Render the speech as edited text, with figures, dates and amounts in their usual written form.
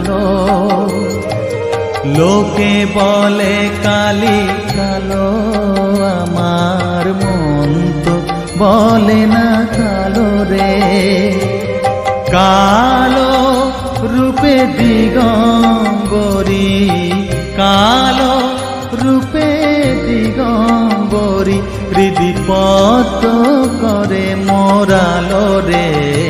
কালো। লোকে বলে কালি কালো, আমার মন তো বলে না কালো রে। কালো রূপে দিগম্বরী, কালো রূপে দিগম্বরী, হৃদিপত করে মোরালো রে।